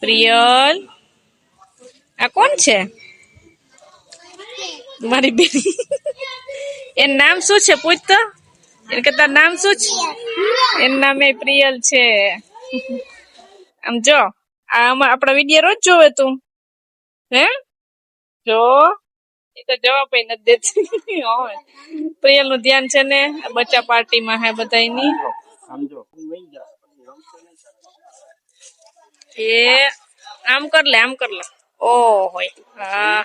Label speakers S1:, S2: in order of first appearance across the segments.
S1: પ્રિયલ આ કોણ છે? મારી બેન. એનું નામ શું છે? પૂછ તો. એને કે તાર નામ શું છે? એનું નામ એ પ્રિયલ છે. આમ જો આમાં આપણા વિડીયો રોજ જોવે તું હે? જો એ તો જવાબ નથી દેતી. પ્રિયલ નું ધ્યાન છે ને બચ્ચા પાર્ટીમાં હે બધાની. એ આમ કર લે, આમ કર લે. ઓ હોય હા.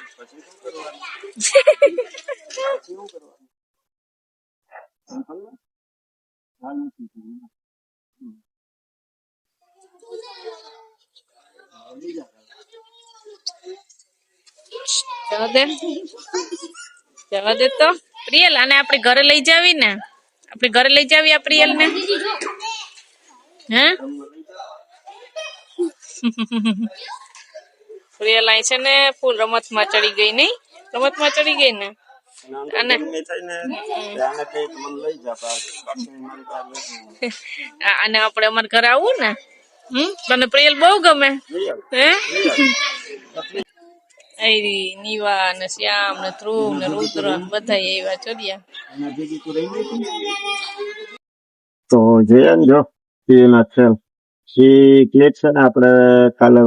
S1: જવા દે, જવા દે તો. પ્રિયલ આને આપણે ઘરે લઈ જાવી ને, આપણે ઘરે લઈ જાવી આ પ્રિયલ ને હે? પ્રિયલ અહીં છે ને ફૂલ રમતમાં ચડી ગઈ નહીં? રમતમાં ચડી ગઈ ને અને અને આપણે અમારે ઘરે આવું ને તને પ્રિયલ બહુ ગમે હે? નીવા ને શ્યામ ને ધ્રુવ ને રુદ્ર બધા એવા ચોર્યા.
S2: તો જોઈએ ને જો ટીવીના ખેલ એ ક્લિપ છે ને આપણે કાલે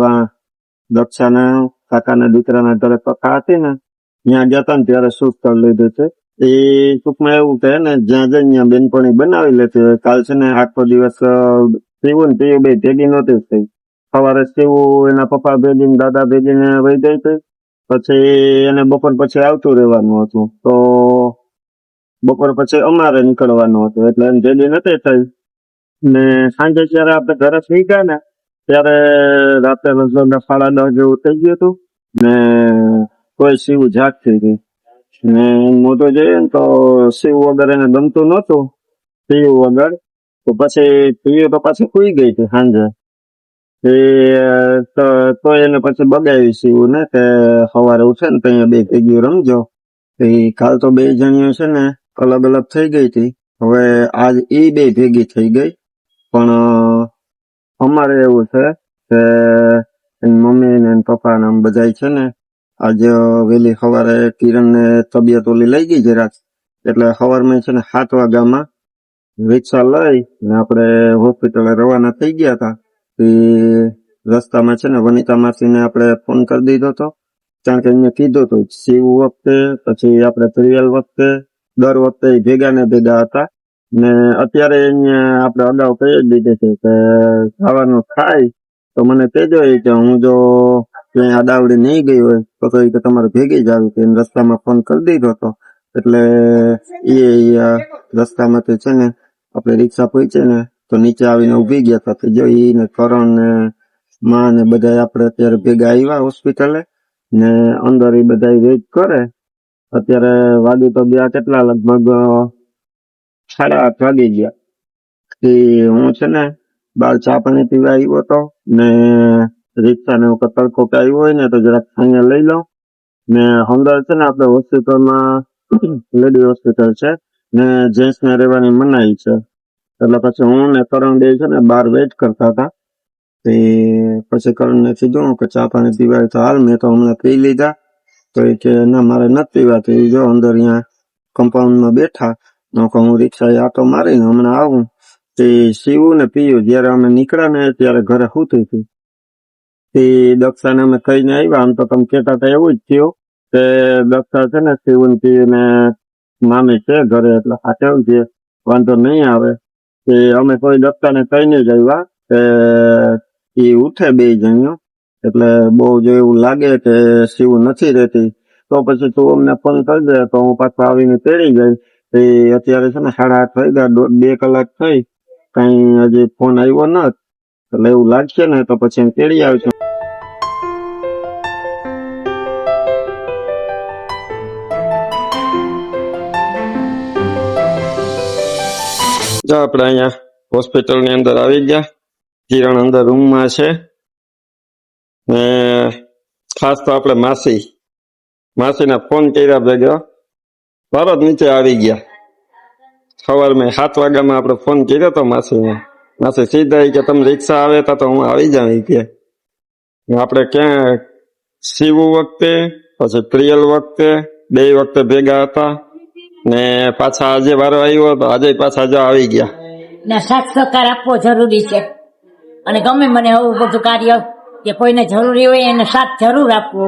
S2: દક્ષાના કાકાના દીકરાના ઘરે કથા હતી ને ત્યાં ગયા હતા ને ત્યારે શૂટ કરી લીધું છે. એ ટૂંકમાં એવું કહે ને જ્યાં જઈને ત્યાં બેનપણી બનાવી લેતી હોય. કાલ છે ને આખો દિવસ શિવું ને પીવું બે ભેગી નહોતી થઈ. સવારે શિવું એના પપ્પા ભેગીને દાદા ભેગીને વહી ગઈ હતી. પછી એને બપોર પછી આવતું રહેવાનું હતું. તો બપોર પછી અમારે નીકળવાનું હતું એટલે એમ ભેગી નથી થઈ. ને સાંજે જયારે આપણે ઘરે થઈ ગયા ને ત્યારે રાતે લગભગ 10:30 જેવું થઈ ગયું હતું ને કોઈ શિવ જાગતી હતી ને મોટો જોઈએ ને તો શિવ વગર એને ગમતું નહોતું. શિવ વગર તો પછી પીયું તો પાછી સુઈ ગઈ હતી સાંજે. તો એને પછી બગાવી શિવ ને કે સવારે ઉઠે ને તો અહીંયા બે ભેગી રમજો. કાલ તો બે જણીઓ છે ને અલગ અલગ થઈ ગઈ હતી. હવે આજ એ બે ભેગી થઈ ગઈ. પણ અમારે એવું છે કે મમ્મી ને પપ્પા ને બધા છે ને આજે વહેલી સવારે કિરણ ને તબિયત ઓલી લઈ ગઈ જરાક એટલે સવારમાં છે ને 7 વાગ્યામાં રિક્ષા લઈ ને આપણે હોસ્પિટલે રવાના થઈ ગયા હતા. રસ્તામાં છે ને વનિતા માસીને આપણે ફોન કરી દીધો હતો કારણ કે એને કીધું હતું શિવ વખતે પછી આપણે પ્રિયલ વખતે દર વખતે ભેગા ને ભેગા હતા. ને અત્યારે અહીંયા આપણે અગાઉ કહી જ દીધી છે કે ખાવાનું ખાય તો મને કહેજો કે હું જો ક્યાંય આડાવડી નહીં ગઈ હોય તો કે તમારે ભેગી જ આવી. એને રસ્તામાં ફોન કરી દીધો હતો એટલે એ રસ્તામાંથી છે ને આપણે રિક્ષા પહોંચે ને તો નીચે આવીને ઉભી ગયા હતા. તો જો ને કરણ ને માં ને બધા આપણે અત્યારે ભેગા આવ્યા હોસ્પિટલે ને અંદર એ બધા વેઇટ કરે. અત્યારે વાગી તો ગયા કેટલા લગભગ 8:30 વાગી ગયા. હું છે ને બહાર ચા પાણી પીવા આવ્યો હતો ને રિક્ષા ને તડકો આવ્યો હોય ને તો જરાક અહીંયા લઈ લઉં ને અંદર છે ને આપણે હોસ્પિટલમાં લેડી હોસ્પિટલ છે ને જેન્ટ્સ ને રહેવાની મનાઈ છે એટલે પછી હું ને કરણ બે છે ને બહાર વેઇટ કરતા હતા. પછી કરણ ને કીધું કે ચા પાણી પીવાય તો હાલ. મેં તો હમણાં પી લીધા તો એ કે ના મારે નથી પીવાતી. જો અંદર અહીંયા કમ્પાઉન્ડમાં બેઠા હું રિક્ષા આટો મારીને હમણાં આવું. તે શિવું ને પીયું જયારે અમે નીકળ્યા ને ત્યારે ઘરે સૂતી હતી. તે દક્ષાને અમે કહીને આવ્યા. આમ તો તમે કહેતા હતા એવું જ થયું કે દક્ષા છે ને શિવું ને પીયું ને મામી છે ઘરે એટલે સાચવું છે વાંધો નહીં આવે. તે અમે કોઈ દક્ષાને કહીને જ આવ્યા કે એ ઉઠે બે જણીઓ એટલે બહુ જો એવું લાગે કે શિવ નથી રહેતી તો પછી તું અમને ફોન કરી દે તો હું પાછો આવીને તેડી ગઈ. અત્યારે છે ને 8:30 થઈ ગયા 2 કલાક થઈ કઈ હજી ફોન આવ્યો નથી એટલે એવું લાગશે ને તો પછી એમ તેડી આવશું. જો આપણે અહીંયા હોસ્પિટલ ની અંદર આવી ગયા. કિરણ અંદર રૂમમાં છે ને ખાસ તો આપણે માસીના ફોન કર્યા ભેગા તરત નીચે આવી ગયા. સવારમાં 7 વાગ્યામાં આપણે ફોન કર્યો હતો માસીને. માસી સીધા કે તમે રિક્ષા આવે તો હું આવી જાઉં કે આપણે ક્યાં શિવ વખતે પછી પ્રિયલ વખતે બે વખતે ભેગા હતા ને પાછા આજે વારો આવ્યો તો આજે પાછા જો આવી ગયા.
S3: ને સાથ સહકાર આપવો જરૂરી છે અને ગમે મને આવું બધું કાર્ય કે કોઈને જરૂરી હોય એને સાથ જરૂર આપવો.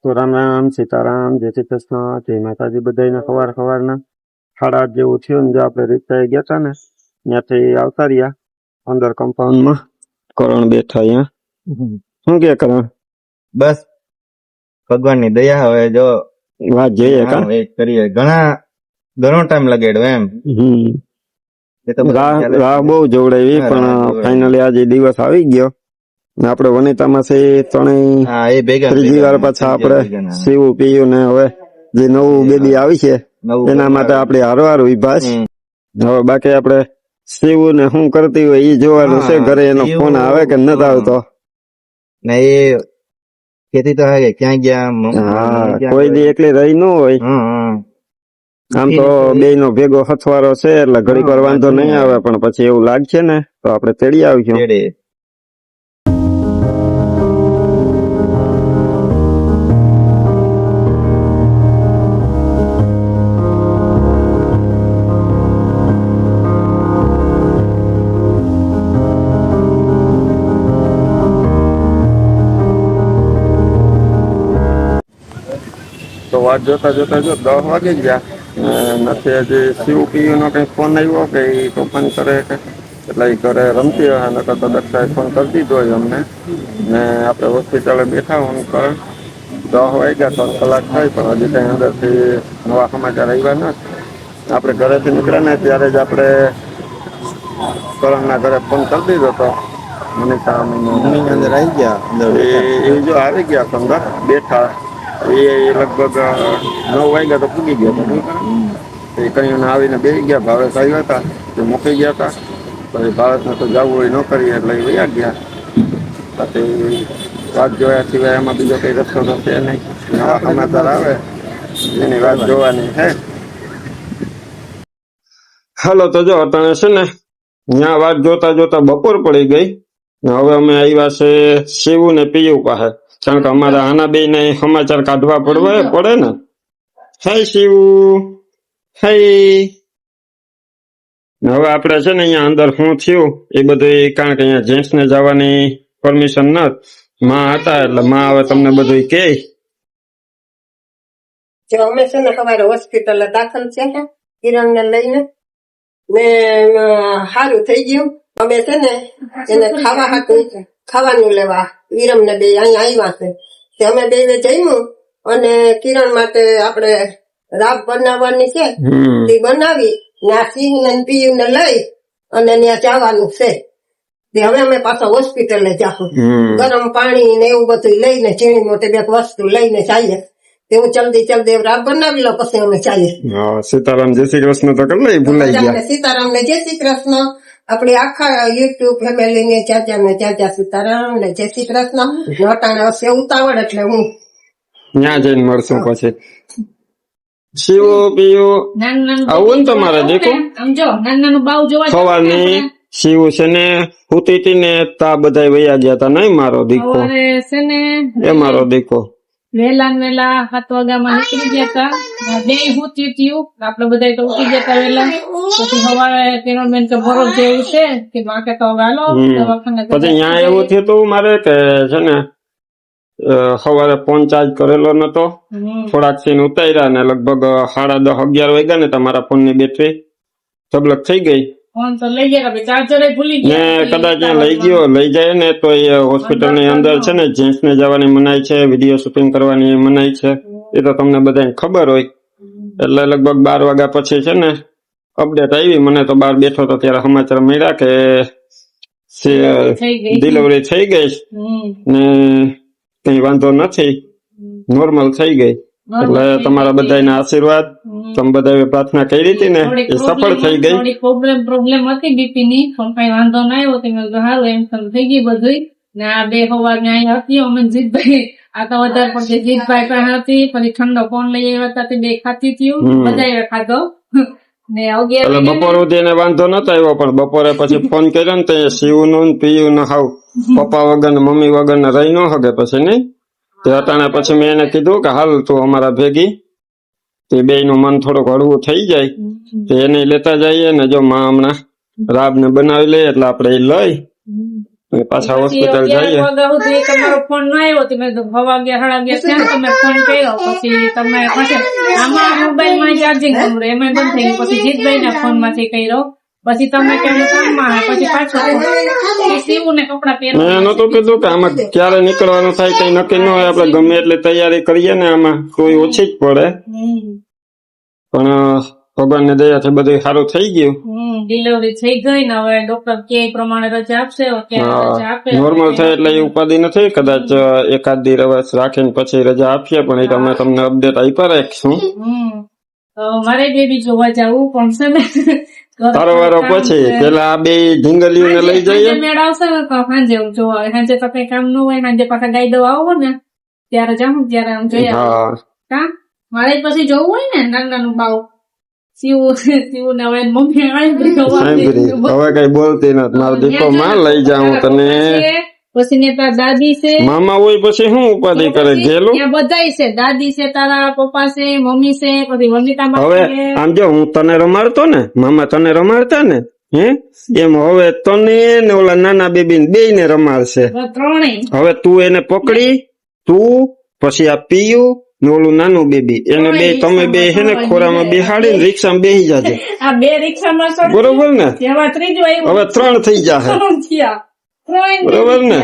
S2: તો રામ રામ સીતારામ જય શ્રી કૃષ્ણ જય માતાજી બધાને સવારના 8:30 જેવું થયું ને જો આપણે રીતના ગયા હતા ને ત્યાંથી આવતા રહ્યા અંદર કમ્પાઉન્ડમાં. કરણ બેઠા અહીંયા. શું કે કરણ?
S4: બસ ભગવાનની દયા હવે જો
S2: વાત જોઈએ કા
S4: વેઇટ કરીએ ઘણો ટાઈમ લગાડ્યો એમ એ તો બધા ખ્યાલ જ
S2: રાહ
S4: છે.
S2: બહુ જોવડાવી
S4: હા,
S2: પણ
S4: રાહ જોવડાવી.
S2: ફાઇનલી આજે દિવસ આવી ગયો ને આપણે વનિતામાંથી ત્રણેય
S4: હા એ ભેગા
S2: ત્રીજી વાર પાછા આપણે સીવું પીયું ને હવે જે નવું બેબી આવી છે એના માટે આપણે હારવાર વિભાસ. હવે બાકી આપણે સીવું ને શું કરતી હોય એ જોવાનું છે. ઘરે એનો ફોન આવે કે નથી આવતો.
S4: ને એ ખેતી તો હે કે ક્યાં ગયા
S2: હા કોઈ દી એકલી રહી ન હોય. આમ તો બે નો ભેગો હથવારો છે એટલે ઘડીક વાર વાંધો નહીં આવે પણ પછી એવું લાગશે ને તો આપણે તેડી આવીશું. તો વાત જોતા જોતા જો 10 વાગી ગયા નથી હજી સીયુપીયુ નો કઈ ફોન આવ્યો કે ઈ તોફાન કરે કે એટલે ઈ ઘરે રમતી હોય નકર તો દક્ષાએ ફોન કરી દીધો હોય અમને ને આપણે હોસ્પિટલે બેઠા હું કર 10 વાગ્યા 3 કલાક થઈ પણ હજી કઈ અંદરથી નવા સમાચાર આવ્યા નથી. આપણે ઘરેથી નીકળ્યા ને ત્યારે જ આપણે કરણના ઘરે ફોન કરી દીધો હતો. મનીષા
S4: અંદર આવી ગયા અંદર બેઠા.
S2: એ જો આવી ગયા અંદર બેઠા એ લગભગ 9 વાગ્યા તો પૂગી ગયા હતા. એ કઈ આવીને બેસી ગયા. ભાવેશ આવ્યા હતા તે મૂકી ગયા હતા પછી ભારતને તો જવું હોય ન કરીએ એટલે એ વયા ગયા. પછી વાત જોયા સિવાય એમાં બીજો કઈ રસ્તો તો છે નહીં. નવા સમાચાર આવે એની વાત જોવાની છે. હાલો તો જો અટાણે છે ને ત્યાં વાત જોતા જોતા બપોર પડી ગઈ ને હવે અમે આવ્યા છે શિવું ને પીયું પાસે કારણ કે અમારા આના બે ને સમાચાર કાઢવા પડે ને. હાય શિવું હાય. હવે આપણે છે ને અહીંયા અંદર શું થયું એ બધું કારણ કે અહીંયા જેન્ટ્સ ને જવાની પરમિશન નથી. માં હતા એટલે માં હવે તમને બધું કે
S5: જો અમે છે ને સવારે હોસ્પિટલે દાખલ છે કિરણ ને લઈને ને સારું થઈ ગયું. અમે છે ને એને ખાવા હાટું ખાવાનું લેવા વિરમ ને બે અહીંયા આવ્યા છે અમે બે જમ્યું અને કિરણ માટે આપણે રાબ બનાવવાની છે તે બનાવી ને આ સિંહ ને પીયુ ને લઈ અને ત્યાં જવાનું છે. તે હવે અમે પાછા હોસ્પિટલે જાશું ગરમ પાણી ને એવું બધું લઈને ઝીણી મોટી બે વસ્તુ લઈને જઈએ. હું જલ્દી રાબ બનાવી લો પછી અમે ચાલીએ.
S2: સીતારામ જય શ્રી કૃષ્ણ તો કરી લઈ ભૂલાઈ ગયા.
S5: સીતારામ ને જય શ્રી કૃષ્ણ. આપણી આખા યુટ્યુબ ફેમિલી ને ચાચા સીતારામ ને જય શ્રી કૃષ્ણ. નટાણે હશે ઉતાવળ એટલે હું
S2: ત્યાં જઈને મળશું પછી. શિવો પીયો આવું ને તમારે દેખો
S1: આમ જો નાનું બાવ જોવા
S2: સવારની શિવ છે ને હુતી હતી ને તા બધા વયા ગયા તા નહીં મારો દીકો
S1: છે ને
S2: એ મારો દીકો
S1: વેલા 7 વાગ્યામાં નીકળી ગયા હતા. બે હુતી થયું આપડે બધા તો ઉઠી ગયા હતા વેલા. પછી સવારે કિરણબેન કે ભરોસ જેવું છે કે માં કે તો હાલો દવાખાને.
S2: પછી ત્યાં એવું થયું હતું મારે કે છે ને સવારે ફોન ચાર્જ કરેલો નતો થોડાક સીન ઉતાર્યા ને લગભગ 10:30 11 વાગ્યા ને તમારા ફોન ની બેટરી સબલક થઈ ગઈ.
S1: ફોન તો લઈ ગયા ચાર્જર ભૂલી
S2: ને
S1: ગયા
S2: કદાચ ત્યાં લઈ જાય ને તો એ હોસ્પિટલ ની અંદર છે ને જેન્ટ્સ ને જવાની મનાઈ છે, વિડીયો શૂટિંગ કરવાની મનાઈ છે. એ તો તમને બધાને ખબર હોય. એટલે લગભગ 12 વાગ્યા પછી છે ને અપડેટ આવી. મને તો બહાર બેઠો તો ત્યારે સમાચાર મળ્યા કે ડિલિવરી થઈ ગઈ ને કઈ વાંધો નથી, નોર્મલ થઈ ગઈ. એટલે તમારા બધાના આશીર્વાદ તમે બધા પ્રાર્થના કરી હતી ને એ સફળ થઈ ગઈ.
S1: પ્રોબ્લેમ હતી બીપી ની પણ કઈ વાંધો ના આવ્યો. તમે હાલ એમ થઈ ગઈ બધું ને આ બે સવાર ને અહીંયા હતી અમે જીતભાઈ આ તો વધારે પડતી જીતભાઈ પાસે હતી. પછી ઠંડો ફોન લઈ આવ્યા હતા તે બે ખાતી થયું બધા ખાધો ને 11
S2: એટલે બપોર સુધી એને વાંધો નતો આવ્યો, પણ બપોરે પછી ફોન કર્યો ને તો શિવનું ને પિયુનું હાવ પપ્પા વગર ને મમ્મી વગર ને રહી ન શકે પછી નહીં. તે અટાણે પછી મેં એને કીધું કે હાલ તું અમારા ભેગી, તે બે નું મન થોડુંક હળવું થઈ જાય, તો એને લેતા જઈએ ને જો માં હમણાં રાબ ને બનાવી લે એટલે આપડે એ લઈ અને પાછા હોસ્પિટલ જઈએ.
S1: વાગ્યા સુધી તમારો ફોન ન આવ્યો તો મેં કીધું 11:30 ત્યાં તમે ફોન કર્યો, પછી તમે પછી આમાં મોબાઈલ માં ચાર્જિંગ નતું, એમાં બંધ થઈ ગયું. પછી જીતભાઈ ના ફોન માંથી કર્યો, પછી તમે કેમ કામમાં આવ્યા, પછી પાછો સીવું ને કપડા પહેરવા.
S2: મેં નતું કીધું કે આમાં ક્યારે નીકળવાનું થાય કઈ નક્કી ન હોય, આપડે ગમે એટલે તૈયારી કરીએ ને આમાં કોઈ ઓછી જ પડે, પણ ભગવાનની દયાથી બધું સારું થઈ ગયું.
S1: ડિલિવરી થઈ ગઈ ને હવે ડોક્ટર કે એ પ્રમાણે રજા આપશે. રજા આપે
S2: નોર્મલ થાય એટલે એ ઉપાધિ નથી, કદાચ એકાદ દી રવાસ રાખીને પછી રજા આપીએ, પણ એ અમે તમને અપડેટ આપ્યા રાખશું.
S1: તો મારે બેબી જોવા જવું પણ છે ને
S2: સારો વારો પછી પેલા આ બે ઢીંગલીઓને લઈ જઈએ.
S1: મેળ આવશે ને તો સાંજે હું જોવા, સાંજે તો કઈ કામ ન હોય, સાંજે પાછા ગાઈ દવા આવો ને ત્યારે જાઉં, ત્યારે આમ જોઈ
S2: હા
S1: કા મારે પછી જોવું હોય ને નાનું બાવ સીવું ને હવે મમ્મી
S2: સાંભળી હવે કઈ બોલતી નથી, મારો દીકરો માં લઈ જાઉં તને.
S1: પછી ને તારા દાદી છે,
S2: મામા હોય પછી શું ઉપાધિ કરે ગેલું.
S1: ત્યાં બધાય છે, દાદી છે, તારા પપ્પા છે, મમ્મી છે, પછી વનિતા
S2: હવે આમ જો હું તને રમાડતો ને, મામા તને રમાડતા ને એમ હવે તને ને ઓલા નાના બેબી બે ને રમાડશે.
S1: ત્રણેય
S2: હવે તું એને પકડી, તું પછી આ પીયું ને ઓલું નાનું બેબી, એને બે તમે બે છે ને ખોરામાં બેહાડી રિક્ષામાં બેસી જાજે,
S1: આ બે રિક્ષામાં
S2: બરોબર ને?
S1: જેમાં ત્રીજું આવ્યું
S2: હવે 3 થઈ જશે, બરોબર ને?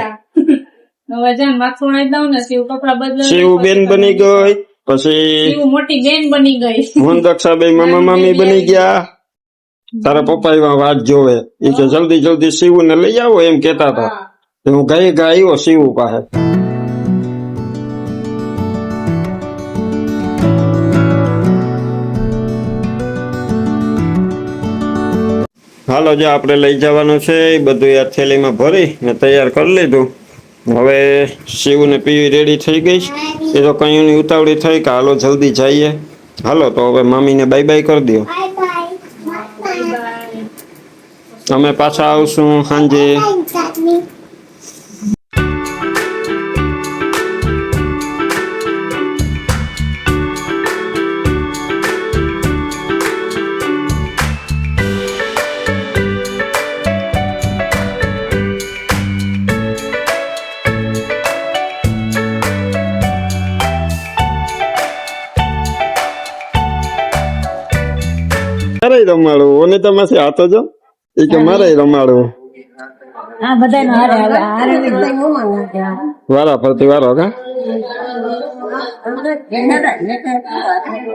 S1: હવે જાન માથું નાઈ દઉં ને શિવ કપડા બદલે,
S2: શિવ બેન બની ગઈ, પછી
S1: શિવ મોટી બેન બની ગઈ,
S2: મોહનદક્ષા બે મામા મામી બની ગયા. તારા પપ્પા એવા વાત જોવે, એ કે જલ્દી જલ્દી શિવ ને લઈ આવો એમ કેતા હતા. હું ગાય આવ્યો શિવ પાસે. હાલો જે આપણે લઈ જવાનું છે એ બધું આ થેલીમાં ભરી ને તૈયાર કરી લીધું. હવે શિવ ને પીવી રેડી થઈ ગઈ, એ તો કઈ ઉતાવળી થઈ કે હાલો જલ્દી જઈએ. હાલો તો હવે મામીને બાય બાય કરી દો. અમે પાછા આવશું સાંજે. મારે રમાડવું ઓને તમારે હાથો જો એ કે મારે રમાડવું.
S3: હા બધાનો હારે હારે હારે
S2: વારા ફરતી વારો કા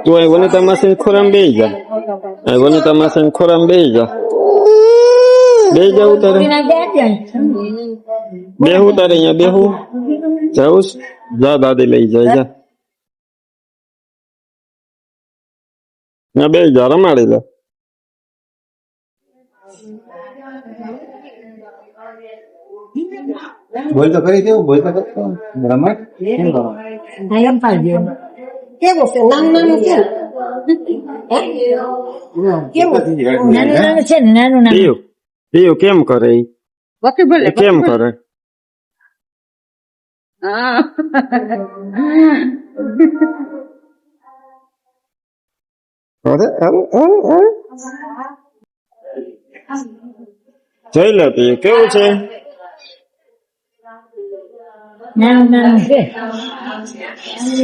S2: તું અહીં વનિતા માસી ખોરામ બેહી જા, અહીં વનિતા માસી ખોરામ બેહી જા, બેહી જાવ તારે બેહું, તારે અહીંયા બેહું જાઉં જા, દાદી લઈ જાય જા, ત્યાં બેહી જા, રમાડી જા.
S4: બોલ તો ખરી કેવું બોલ તો રમત
S5: કેવું છે નાનું નાનું છે કેવું
S3: નાનું નાનું છે ને નાનું નાનું
S2: પીયું પીયું કેમ કરે ઈ? એ કેમ કરે? અરે અરે અરે અરે જોઈ લે પીયું કેવું છે.
S3: નાનું નાનું છે,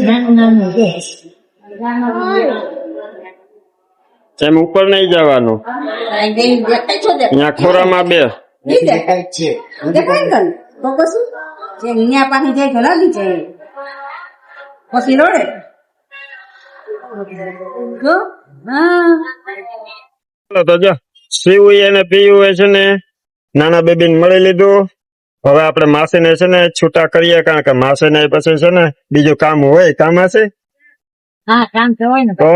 S3: નાનું નાનું છે.
S2: એમ ઉપર નહીં જવાનું, અહીંયા ખોરામાં બે.
S5: દેખાય ગયું તો પછી જે અહીંયા પાછી જાય તો લાગી જાય પછી રોડે
S2: તો જો શિવ અને પીયું એ છે ને નાના બેબી ને મળી લીધું. હવે આપણે માસીને છે ને છૂટા કરીએ, કારણ કે માસીને પછી છે ને બીજું કામ હોય. કામ હશે
S3: હા કામ તો હોય ને
S2: તો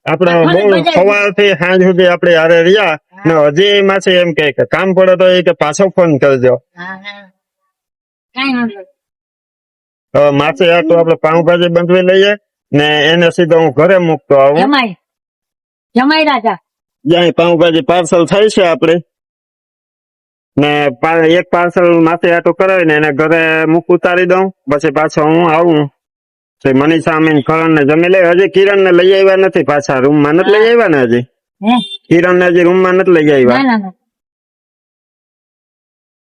S2: આપણે બહુ સવારથી સાંજ સુધી આપણે હારે રહ્યા ને હજી માસી એમ કે કામ પડે તો એ કે પાછો ફોન કરજો.
S3: હા હા કઈ વાંધો નહીં.
S2: હવે માસી આ તો આપણે પાઉંભાજી બંધવી લઈએ ને એને સીધો હું ઘરે મૂકતો આવું.
S3: જમાઈ જમાઈ રાજા
S2: જ્યાં પાઉંભાજી પાર્સલ થાય છે આપણે ને એક પાર્સલ માથે આટો કરાવી ને એને ઘરે મૂક ઉતારી દઉં પછી પાછો હું આવું તો મનીષા અમીન કરણ ને જમી લે. હજી કિરણ ને લઈ આવ્યા નથી પાછા રૂમ માં નથી લઈ આવ્યા ને હજી
S3: હે
S2: કિરણ ને હજી રૂમ માં નથી લઈ આવ્યા
S3: ના ના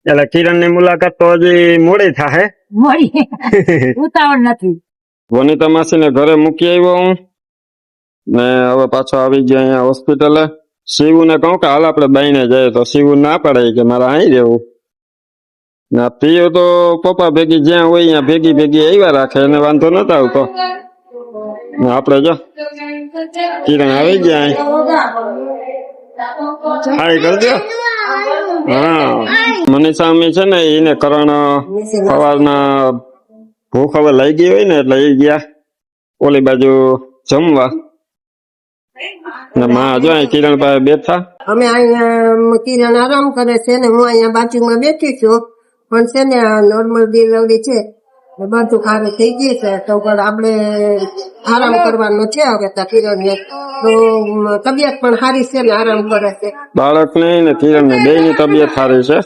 S2: એટલે કિરણ ની મુલાકાત તો હજી મોડી થાય.
S3: મળી ઉતાવળ નથી.
S2: વનિતા માસી ને ઘરે મૂકી આવ્યો હું ને હવે પાછો આવી ગયો અહીંયા હોસ્પિટલે. શિવ ને કહું કે હાલ આપડે બાઈને જાય તો શિવ ના પડે કે મારે અહીં રહેવું. ના પીઓ તો પપ્પા ભેગી જ્યાં હોય ત્યાં ભેગી ભેગી આવ્યા રાખે એને વાંધો નતો આવતો. ને આપડે જો કિરણ આવી ગયા હાય કરજો. હા મનીષા અમી છે ને એને કરણ સવારના ભૂખ હવે લઈ ગઈ હોય ને એટલે એ ગયા ઓલી બાજુ જમવા ને માં જો અહીં કિરણ પાસે બેઠા.
S5: અમે અહીંયા કિરણ આરામ કરે છે ને હું અહીંયા બાજુમાં બેઠી છું પણ છે ને નોર્મલ ડિલિવરી છે ને બધું ખારું થઈ ગયું છે તો પણ આપણે આરામ કરવાનો છે હવે તો કિરણ ને તો તબિયત પણ સારી છે ને આરામ કરે છે.
S2: બાળકની ને કિરણ ને બે ની તબિયત સારી છે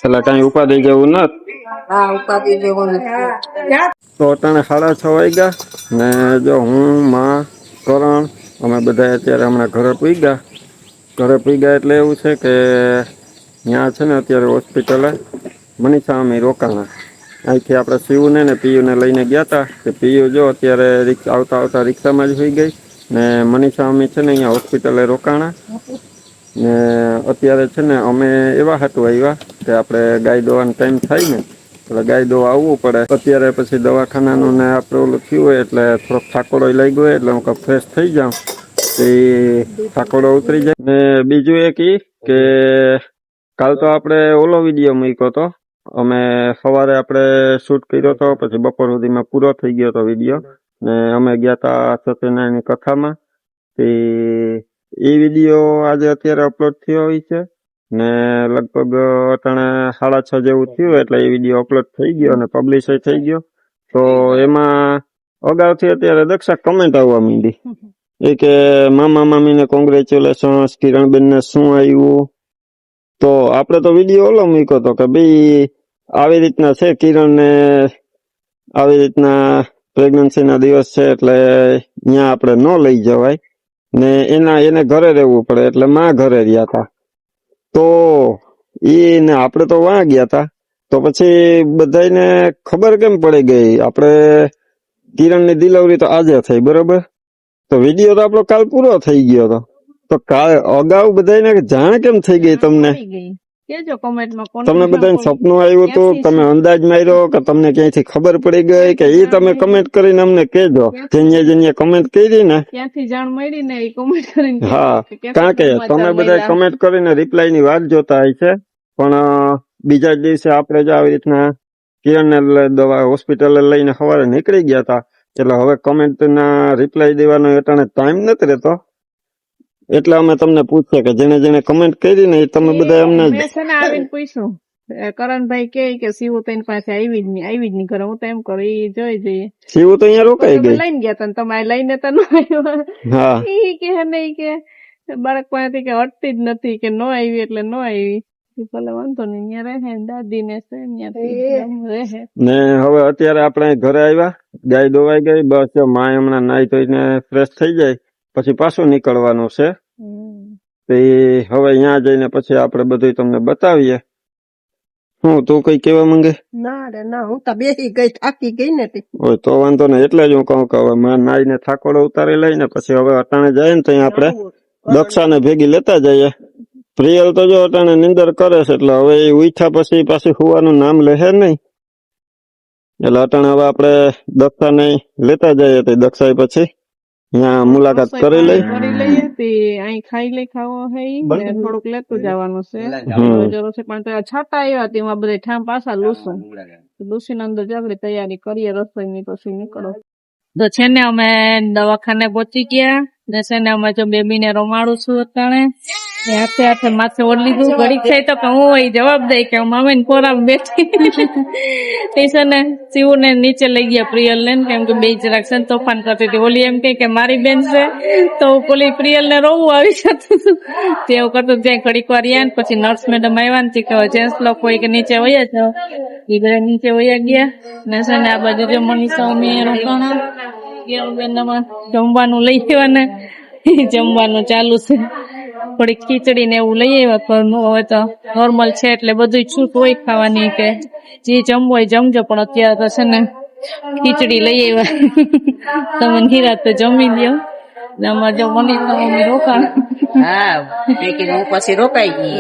S2: એટલે કઈ ઉપાધિ જેવું નથી.
S5: હા ઉપાધિ જેવું નથી.
S2: તો અટાણે 6:30 વાગ્યા ને જો હું માં કરણ અમે બધા અત્યારે હમણાં ઘરે પૂગ્યા એટલે એવું છે કે ત્યાં છે ને અત્યારે હોસ્પિટલે મનીષા અમે રોકાણા. અહીંથી આપણે શિવને ને પીયુને લઈને ગયા હતા કે પીયુ જો અત્યારે આવતા રિક્ષામાં જ હોઈ ગઈ ને મનીષા અમે છે ને અહીંયા હોસ્પિટલે રોકાણા ને અત્યારે છે ને અમે એવા હાટું આવ્યા કે આપણે ગાય દોવાનો ટાઈમ થાય ને એટલે ગાય દોવા આવવું પડે. અત્યારે પછી દવાખાનાનું ને આપણે ઓલું થયું હોય એટલે થોડોક થાકોડો લઈ ગયો એટલે હું ફ્રેશ થઈ જાઉં એ થાકોડો ઉતરી જાય. ને બીજું એક ઈ કે કાલ તો આપણે ઓલો વિડીયો મૂક્યો હતો અમે સવારે આપણે શૂટ કર્યો હતો પછી બપોર સુધીમાં પૂરો થઈ ગયો હતો વિડીયો ને અમે ગયા હતા સત્યનારાયણની કથામાં. એ વિડીયો આજે અત્યારે અપલોડ થયો હોય છે ને લગભગ અટાણે 6:30 જેવું થયું એટલે એ વિડીયો અપલોડ થઈ ગયો અને પબ્લિશ થઈ ગયો. તો એમાં અગાઉથી અત્યારે દક્ષા કમેન્ટ આવવા માંડી એ કે મામા મામીને કોંગ્રેચ્યુલેશન કિરણબેન ને શું આવ્યું. તો આપણે તો વિડીયો ઓલો મૂક્યો હતો કે ભાઈ આવી રીતના છે કિરણ ને આવી રીતના પ્રેગ્નન્સી ના દિવસ છે એટલે ત્યાં આપણે ન લઈ જવાય ને એને ઘરે રહેવું પડે એટલે માં ઘરે રહ્યા હતા. તો એને આપણે તો વાં ગયા હતા તો પછી બધાને ખબર કેમ પડી ગઈ. આપણે કિરણની ડિલિવરી તો આજે થઈ બરોબર તો વિડીયો તો આપણો કાલ પૂરો થઈ ગયો હતો તો કાલ અગાઉ બધાને જાણ કેમ થઈ ગઈ તમને?
S1: કેજો કોમેન્ટમાં કોને
S2: તમને બધાને સપનું આવ્યું હતું તમે અંદાજ માર્યો કે તમને ક્યાંયથી ખબર પડી ગઈ કે એ તમે કમેન્ટ કરીને અમને કહેજો. જેને કમેન્ટ કરી ને
S1: ક્યાંથી જાણ મળી ને એ કોમેન્ટ કરીને
S2: હા કારણ કે તમે બધા કમેન્ટ કરીને રિપ્લાય ની વાત જોતા હોય છે પણ બીજા દિવસે આપણે જ આવી રીતના કિરણને દવા હોસ્પિટલે લઈને સવારે નીકળી ગયા હતા એટલે હવે કમેન્ટ ના રિપ્લાય દેવાનો અટાણે ટાઈમ નથી રહેતો એટલે અમે તમને પૂછીએ કે જેને કમેન્ટ કરી ને એ તમે બધા અમને
S1: આવીને પૂછ્યું કરણભાઈ કે શિવ તો એની પાસે આવી જ નહીં ઘરે હું તો એમ કરું એ જોઈ જઈએ.
S2: શિવ તો અહીંયા રોકાઈ ગઈ
S1: લઈને ગયા હતા તમે લઈને તો ન આવ્યા.
S2: હા
S1: એ કે નહીં કે બાળક પાસેથી કે હટતી જ નથી કે ન આવી એટલે ન આવી. ભલે વાંધો નહીં અહીંયા રહે દાદી ને રહે
S2: ને હવે અત્યારે આપણે ઘરે આવ્યા ગાય દોવાઈ ગઈ બસ માય હમણાં નાઈ ધોઈને ફ્રેશ થઈ જાય પછી પાછું નીકળવાનું છે. હવે અહીંયા જઈને પછી આપણે બધું તમને બતાવીએ. હું તું કઈ કેવા માંગે?
S5: ના રે ના હું તો બેસી ગઈ થાકી ગઈ ને
S2: હોય તો વાંધો નહીં એટલે જ હું કહું કે હવે માં નાઈને થાકોડો ઉતારી લઈને પછી હવે અટાણે જાય ને ત્યાં આપણે દક્ષાને ભેગી લેતા જઈએ. પ્રિયલ તો જો અટાણે નિંદર કરે છે એટલે હવે એ ઉઠ્યા પછી પાછી સુવાનું નામ લેહે નહીં એટલે અટાણે હવે આપણે દક્ષાને લેતા જઈએ તો દક્ષા પછી ત્યાં મુલાકાત કરી લઈએ
S1: તે અહીં ખાઈ લઈ ખાવો હોય થોડુંક લેતું જવાનું છે પણ છાટા આવ્યા તેમાં બધા ઠામ પાછા લૂસી અંદર જગડી તૈયારી કરીએ રસોઈની પછી નીકળો. તો છે ને અમે દવાખાને પહોંચી ગયા ને છે ને આમાં જો બેબીને રમાડું છું અટાણે ને હાથે હાથે માથે ઓઢ લીધું ઘડીક થાય તો કે હું એ જવાબ દઈ કે હું મામી ને કોરામાં બેઠી તે છે ને શિવ ને નીચે લઈ ગયા પ્રિયલ ને કેમ કે બે જરાક છે ને તોફાન કરતી હતી. ઓલી એમ કે મારી બેન છે તો પેલી પ્રિયલ ને રોવું આવી જતું હતું તેવું કરતું ત્યાં ઘડીક વાર રહ્યા ને પછી નર્સ મેડમ આવ્યા ને કે જેન્ટ્સ લોકો હોય કે નીચે વયા જાઓ એ બધા નીચે વયા ગયા ને છે ને આ બાજુ જો મનીષા મમ્મી રોકાણા બેનમાં જમવાનું લઈ આવ્યા ને જમવાનું ચાલુ છે. થોડીક ખીચડી ને એવું લઈ આવ્યા ઘરનું. હવે તો નોર્મલ છે એટલે બધું છૂટ હોય ખાવાની કે જે જમવું હોય જમજો પણ અત્યારે તો છે ને ખીચડી લઈ આવ્યા તમે નિરાત તો જમી લ્યો. અમારે જો મનીષા મમ્મી રોકાણ
S3: હા હું પછી રોકાઈ ગઈ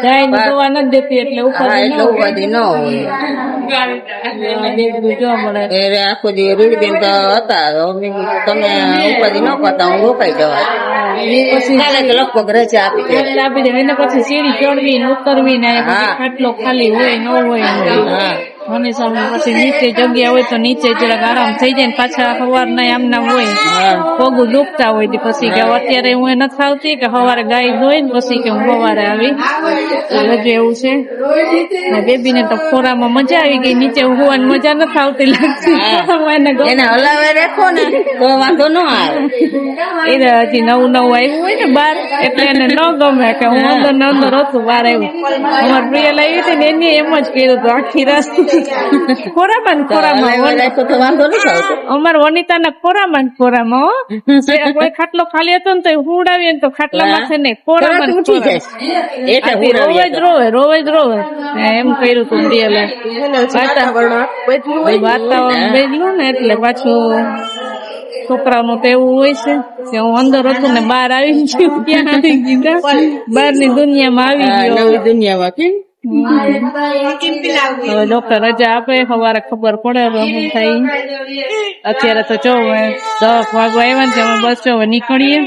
S1: ગાય ને દોવા નથી દેતી એટલે
S3: એટલે ઉપાધિ ન હોય
S1: જોવા મળે.
S3: આખો દી રૂડબેન તો હતા તમે ઉપાધિ ન કરતા હું રોકાઈ જવા
S1: પછી
S3: લગભગ રજા આપી દે
S1: આપી દે એને પછી સીડી ચડવી ને ઉતરવી ને ખાટલો ખાલી હોય ન હોય મને સામે પછી નીચે જગ્યા હોય તો નીચે જરાક આરામ થઈ જાય ને પાછા સવાર ના આમ નામ હોય પગું દુખતા હોય પછી કે અત્યારે હું એ નથી આવતી કે સવારે ગાય ધોઈ ને પછી કે હું સવારે આવી હજુ એવું છે. બેબી ને તો ખોરામાં મજા આવી ગઈ નીચે હોવાની મજા નથી આવતી લાગતી
S3: એને હલાવે રાખો ને તો વાંધો ન આવે
S1: એ હજી નવું નવું આવ્યું હોય ને બાર એટલે એને ન ગમે કે હું અંદર ને અંદર હતું બહાર આવ્યું. અમારે પ્રિયલ આવી હતી ને એને એમ જ કર્યું હતું આખી રાત ખોરામાં
S3: વાંધો નથી આવતો
S1: અમાર વનિતા ના ખોરામાં ખોરામાં કોઈ ખાટલો ખાલી હતો ને તો હુડાવીએ ને તો ખાટલા માથે નહીં ખોરામાં રોવે જ રોવે એમ કર્યું હતું પ્રિયલે. વાતાવરણ બદલું ને એટલે પાછું છોકરાઓનું તો એવું હોય છે કે હું અંદર હતું ને બહાર આવી ગયું ક્યાં આવી ગયું બહાર ની દુનિયામાં આવી ગયો
S3: દુનિયામાં કેમ
S1: હવે ડોક્ટર રજા આપે સવારે ખબર પડે હવે શું થાય. અત્યારે તો જો 10 વાગવા આવ્યા ને અમે બસ હવે નીકળીએ